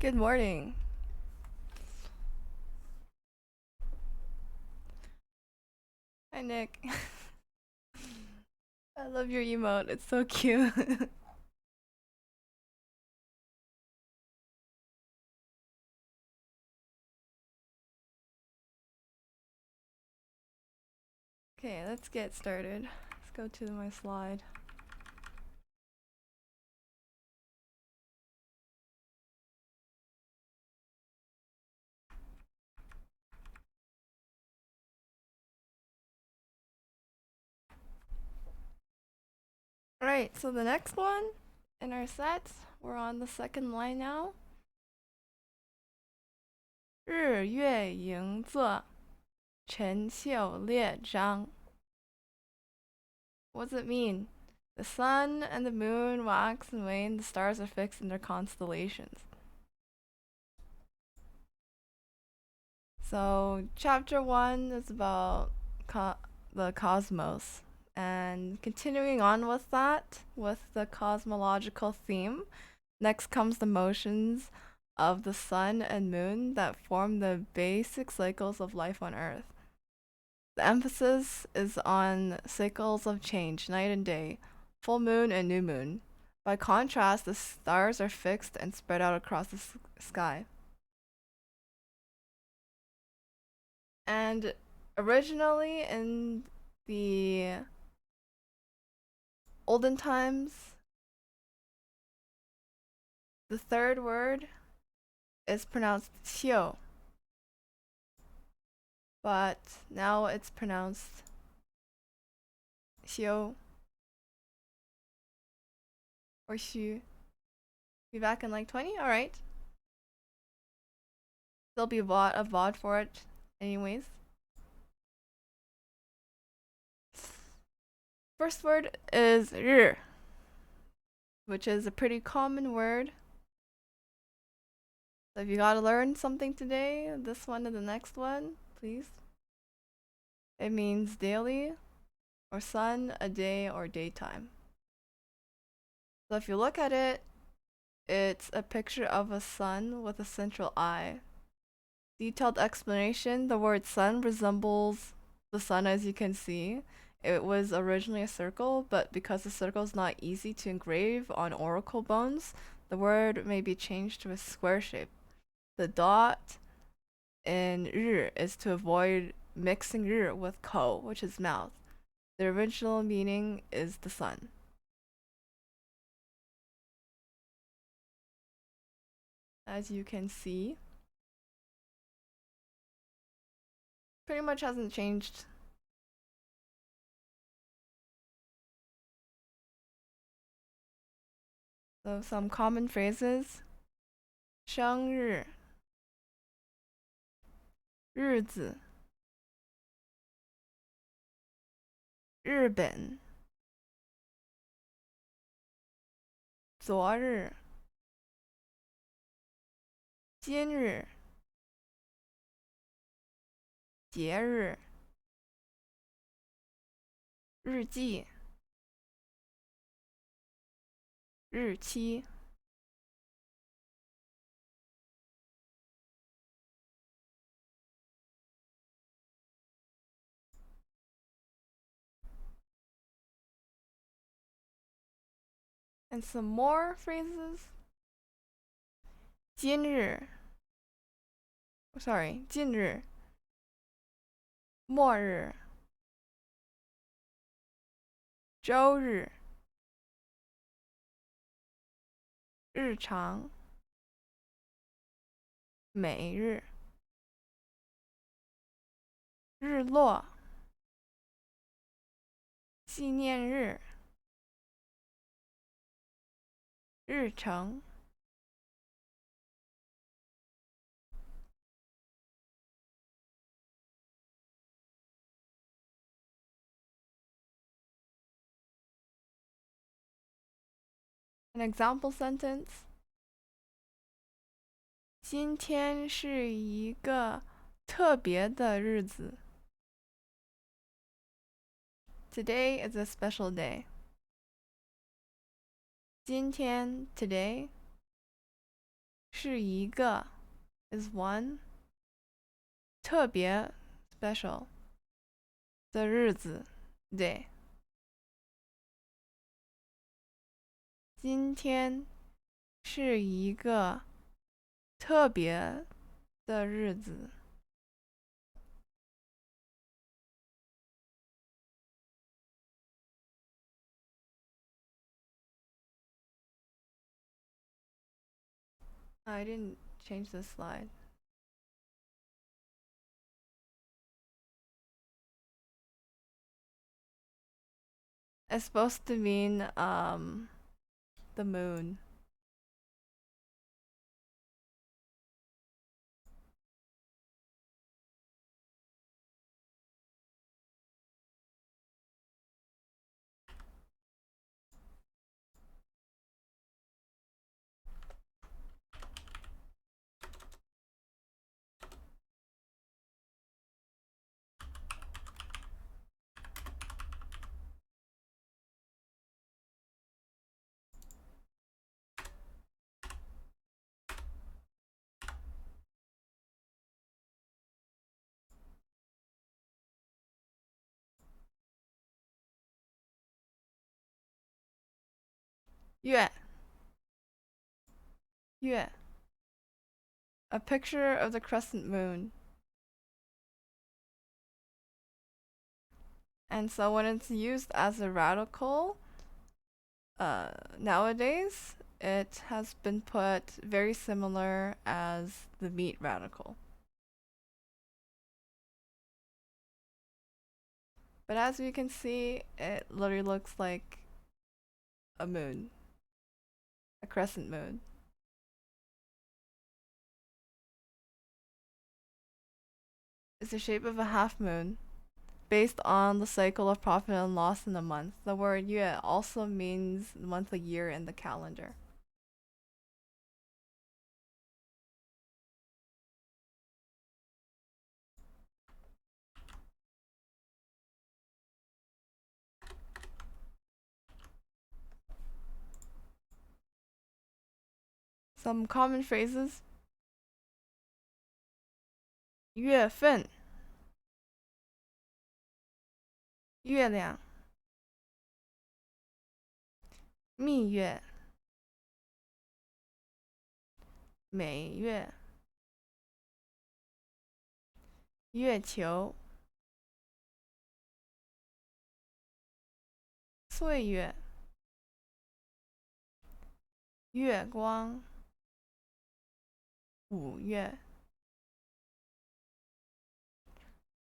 Good morning. Hi, Nick. I love your emote. It's so cute. Okay, let's get started. Let's go to my slide. Alright, so the next one in our set, we're on the second line now. 日月盈仄，辰宿列张. What does it mean? The sun and the moon wax and wane, the stars are fixed in their constellations. So, chapter 1 is about the cosmos. And continuing on with that, with the cosmological theme, next comes the motions of the sun and moon that form the basic cycles of life on Earth. The emphasis is on cycles of change, night and day, full moon and new moon. By contrast, the stars are fixed and spread out across the sky. And originally in the olden times, the third word is pronounced xiu, but now it's pronounced xiu or xu. Be back in like 20? Alright. There'll be a VOD for it anyways. First word is 日, which is a pretty common word. So if you gotta learn something today, this one and the next one, please. It means daily, or sun, a day, or daytime. So if you look at it, it's a picture of a sun with a central eye. Detailed explanation, the word sun resembles the sun as you can see. It was originally a circle, but because the circle is not easy to engrave on oracle bones, the word may be changed to a square shape. The dot in 日 is to avoid mixing 日 with 口, which is mouth. The original meaning is the sun. As you can see, pretty much hasn't changed. So some common phrases: 生日, 日子, 日本, 昨日, 今日, 节日, 日记, 日期. And some more phrases. 今日, sorry, 近日, 末日, 周日, 日常, 每日, 日落, 纪念日, 日程. An example sentence: 今天是一个特别的日子. Today is a special day. 今天 today. 是一个 is one 特别 special 的日子 day。今天是一个特别的日子。I didn't change the slide. It's supposed to mean the moon. Yue. Yue. A picture of the crescent moon. And so when it's used as a radical, nowadays, it has been put very similar as the meat radical. But as we can see, it literally looks like a moon, a crescent moon. It's the shape of a half moon, based on the cycle of profit and loss in a month. The word yue also means monthly year in the calendar. Some common phrases. 月份月亮蜜月每月月球岁月月光五月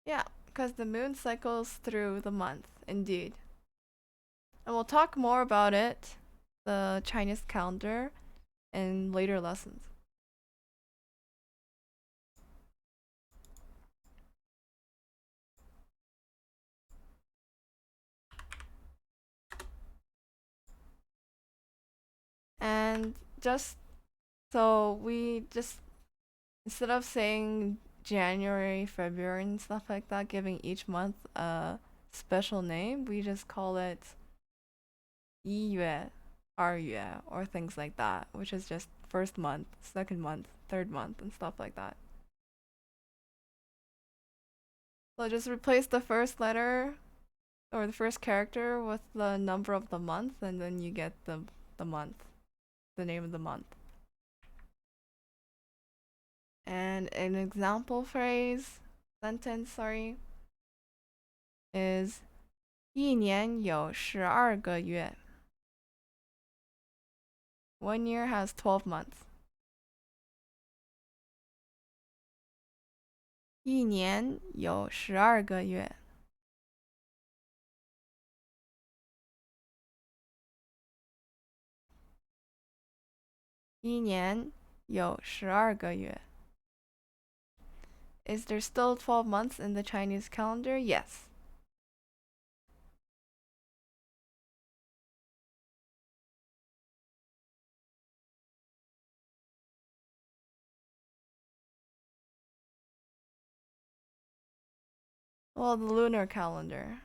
Yeah, because the moon cycles through the month, indeed. And we'll talk more about it, the Chinese calendar, in later lessons. And just so we just, instead of saying January, February, and stuff like that, giving each month a special name, we just call it 1月, 2月, or things like that, which is just first month, second month, third month, and stuff like that. So just replace the first letter or the first character with the number of the month, and then you get the month, the name of the month. And an example phrase, sentence, sorry, is 一年有12个月. 1 year has 12 months. 一年有12个月. 一年有12个月. Is there still 12 months in the Chinese calendar? Yes. Well, the lunar calendar.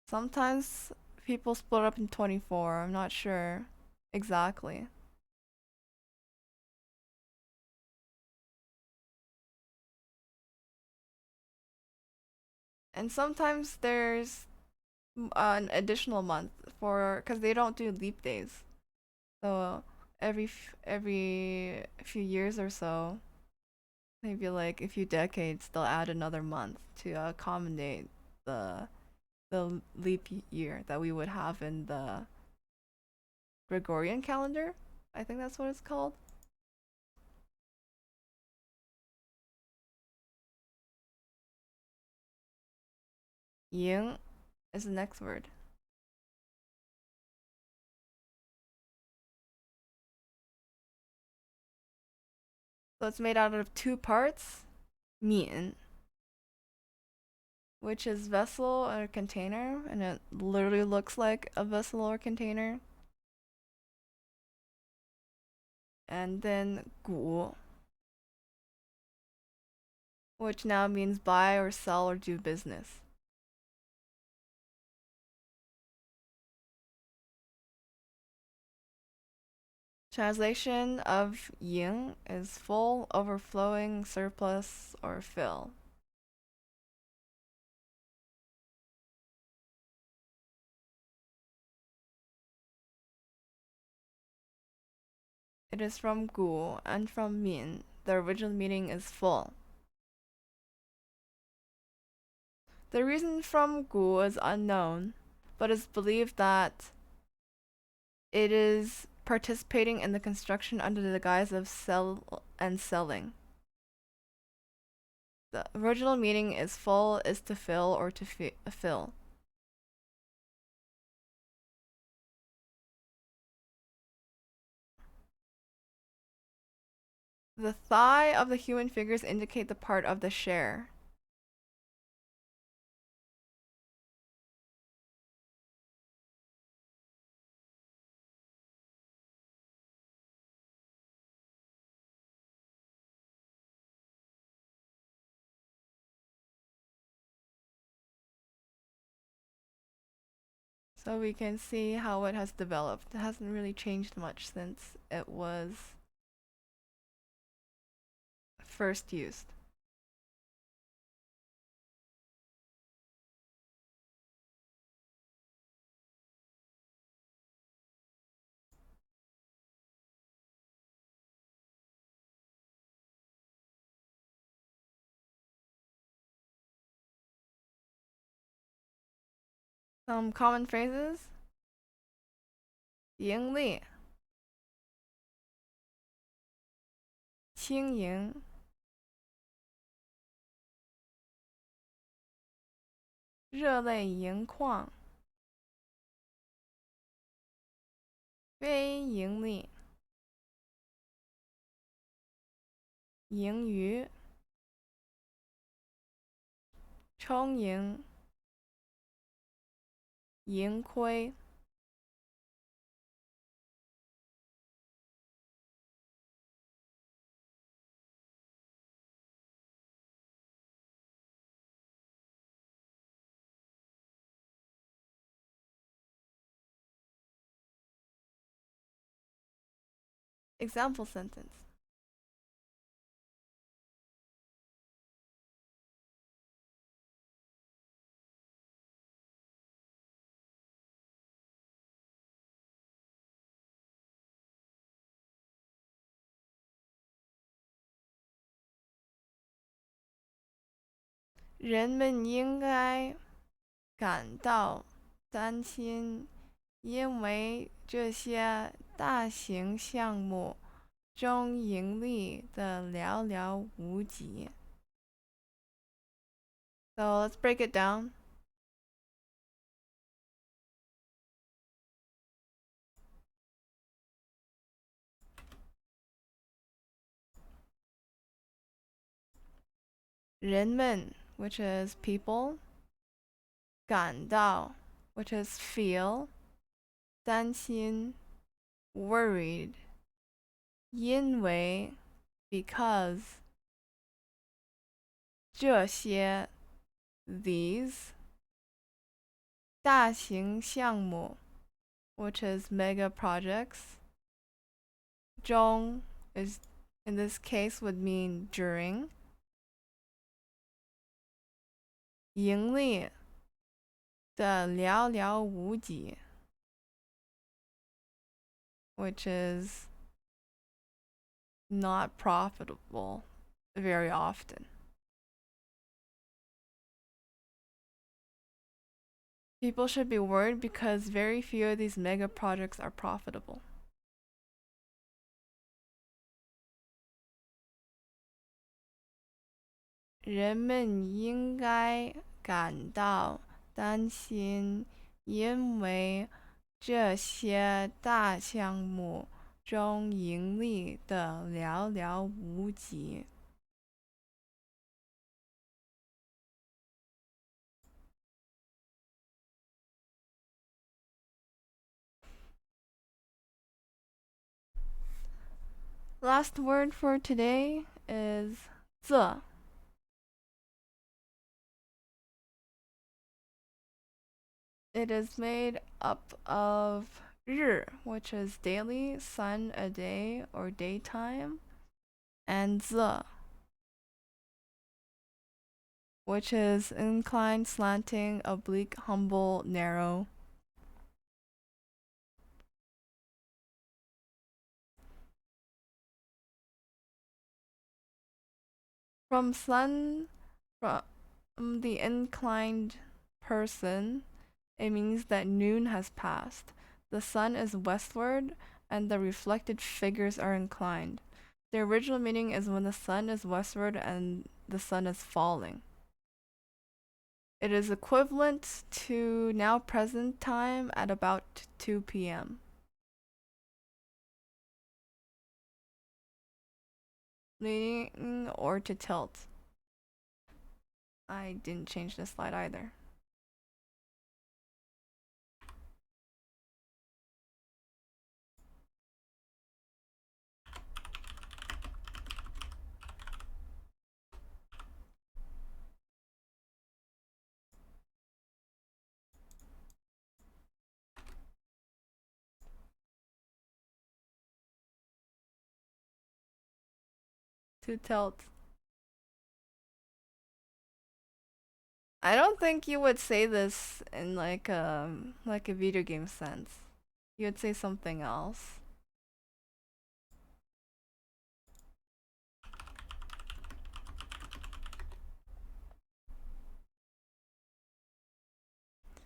Sometimes people split up in 24. I'm not sure exactly. And sometimes there's an additional month for because they don't do leap days. So every few years or so, maybe like a few decades, they'll add another month to accommodate the leap year that we would have in the Gregorian calendar. I think that's what it's called. Ying is the next word. So it's made out of two parts. Mian, which is vessel or container, and it literally looks like a vessel or container. And then gu, which now means buy or sell or do business. Translation of ying is full, overflowing, surplus, or fill. It is from gu and from min. The original meaning is full. The reason from gu is unknown, but it's believed that it is participating in the construction under the guise of sell and selling. The original meaning is full, is to fill or to fill. The thigh of the human figures indicate the part of the share. So we can see how it has developed. It hasn't really changed much since it was first used. Some common phrases: 盈利、轻盈、热泪盈眶、非盈利、盈余、充盈、盈亏。Example sentence: 人们应该感到担心，因为这些大型项目中盈利的寥寥无几。So let's break it down. 人们 which is people, 感到 which is feel, 担心 worried, 因为 because, 这些 these, 大型项目 which is mega projects, 中 is in this case would mean during, 盈利的寥寥无几 which is not profitable very often. People should be worried because very few of these mega projects are profitable. 人们应该感到担心，因为这些大项目中盈利的寥寥无几。Last word for today is 这. It is made up of 日, which is daily, sun, a day or daytime, and 这, which is inclined, slanting, oblique, humble, narrow. From sun, from the inclined person, it means that noon has passed. The sun is westward and the reflected figures are inclined. The original meaning is when the sun is westward and the sun is falling. It is equivalent to now present time at about 2 p.m. Leaning or to tilt. I didn't change this slide either. To tilt. I don't think you would say this in like a video game sense. You would say something else.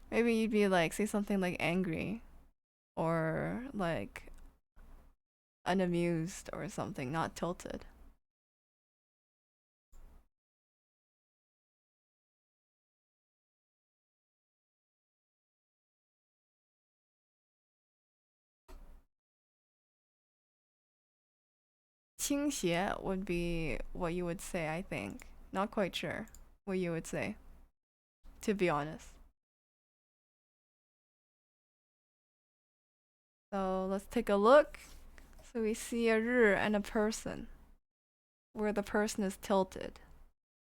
Maybe you'd be like say something like angry or like unamused or something, not tilted. "倾斜" would be what you would say, I think. Not quite sure what you would say, to be honest. So let's take a look. So we see a 日 and a person, where the person is tilted.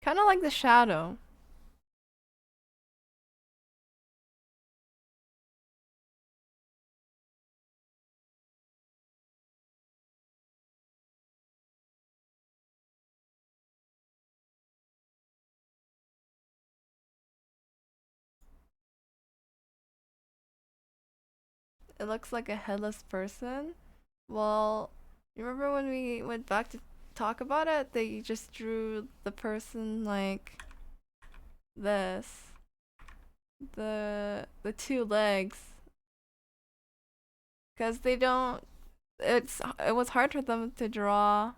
Kind of like the shadow. It looks like a headless person. Well, you remember when we went back to talk about it? They just drew the person like this. The two legs. Because they don't it was hard for them to draw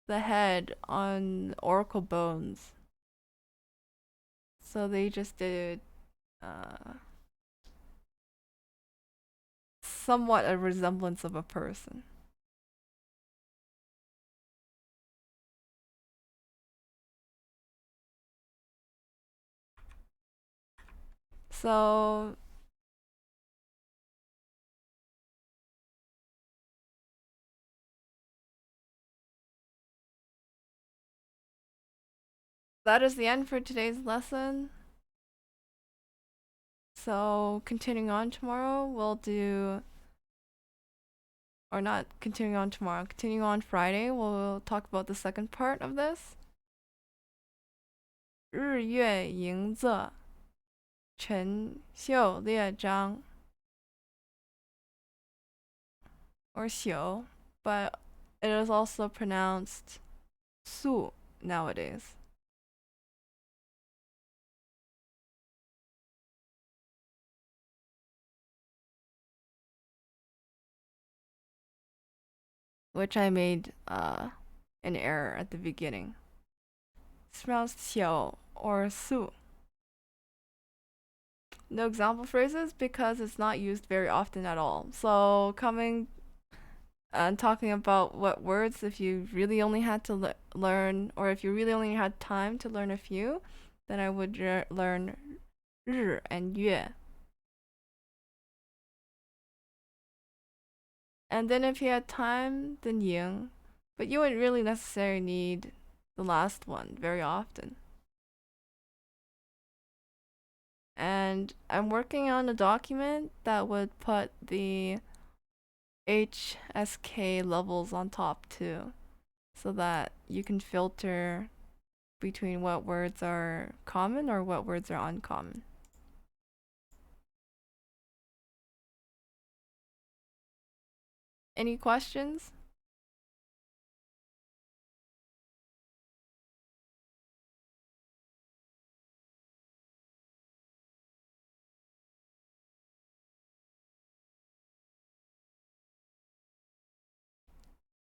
the head on oracle bones. So they just did somewhat a resemblance of a person. So that is the end for today's lesson. So continuing on tomorrow, we'll do, or not continuing on tomorrow, continuing on Friday, we'll talk about the second part of this. 日月盈仄，辰宿列张 or 宿, but it is also pronounced su nowadays. Which I made an error at the beginning. It's pronounced xiao or su. No example phrases because it's not used very often at all. So coming and talking about what words, if you really only had to learn, or if you really only had time to learn a few, then I would learn 日 and 月. And then if you had time, then 赢. But you wouldn't really necessarily need the last one very often. And I'm working on a document that would put the HSK levels on top too, so that you can filter between what words are common or what words are uncommon. Any questions?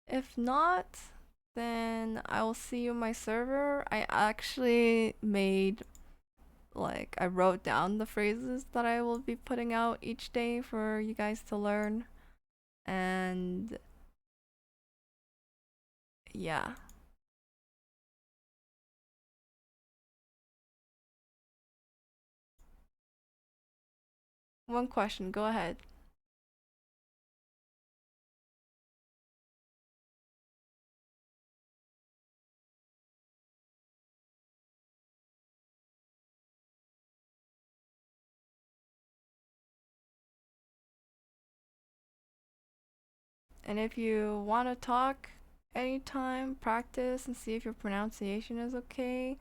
If not, then I will see you on my server. I actually made, I wrote down the phrases that I will be putting out each day for you guys to learn. And yeah. One question, go ahead. And if you want to talk anytime, practice and see if your pronunciation is okay,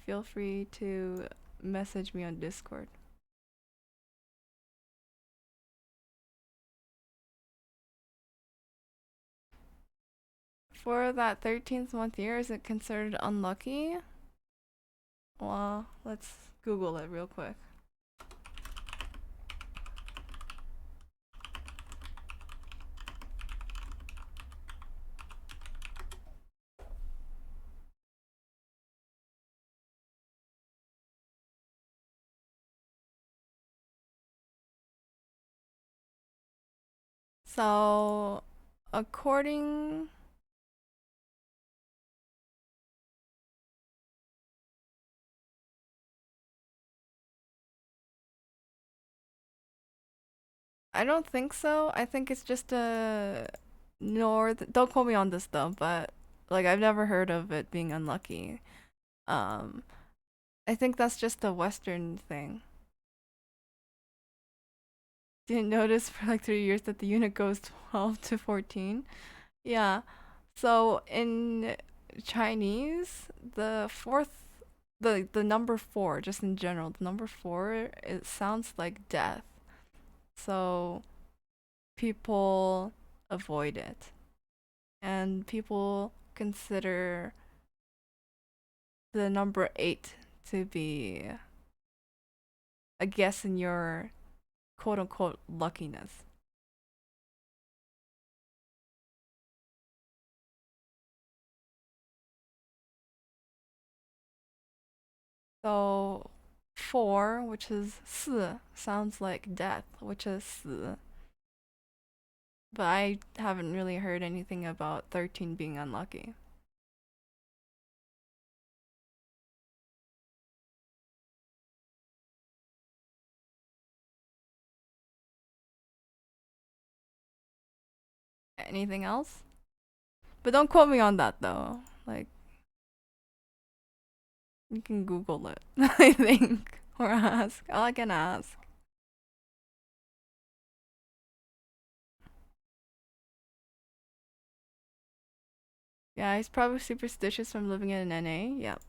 feel free to message me on Discord. For that 13th month year, is it considered unlucky? Well, let's Google it real quick. So, according I don't think so. I think it's just a north. Don't quote me on this though, but I've never heard of it being unlucky. Um, I think that's just a Western thing. Didn't notice for 3 years that the unit goes 12 to 14. Yeah. So in Chinese, the number four, just in general, the number four, it sounds like death. So people avoid it. And people consider the number 8 to be a guess in your quote unquote luckiness. So 4, which is 4, sounds like death, which is 死. But I haven't really heard anything about 13 being unlucky. Anything else? But don't quote me on that though. You can Google it, I think, or ask. I can ask. Yeah, he's probably superstitious from living in an NA. Yep.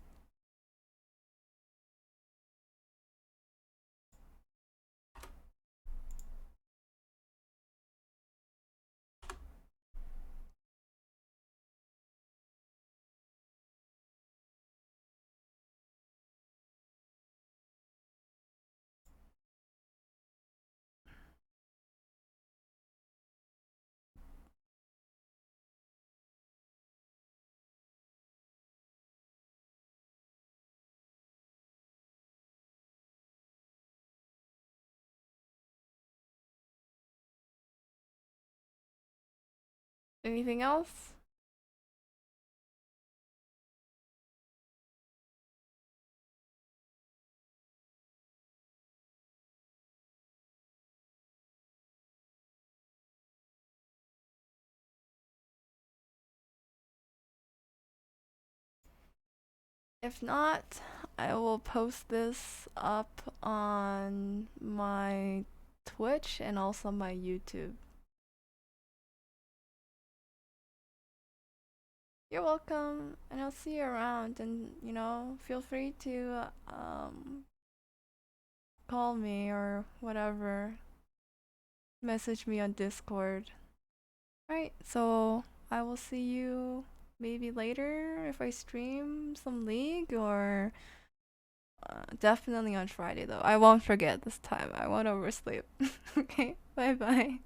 Anything else? If not, I will post this up on my Twitch and also my YouTube. You're welcome, and I'll see you around. And feel free to call me or whatever. Message me on Discord. Alright, so I will see you maybe later if I stream some League, or definitely on Friday though. I won't forget this time. I won't oversleep. Okay, bye bye.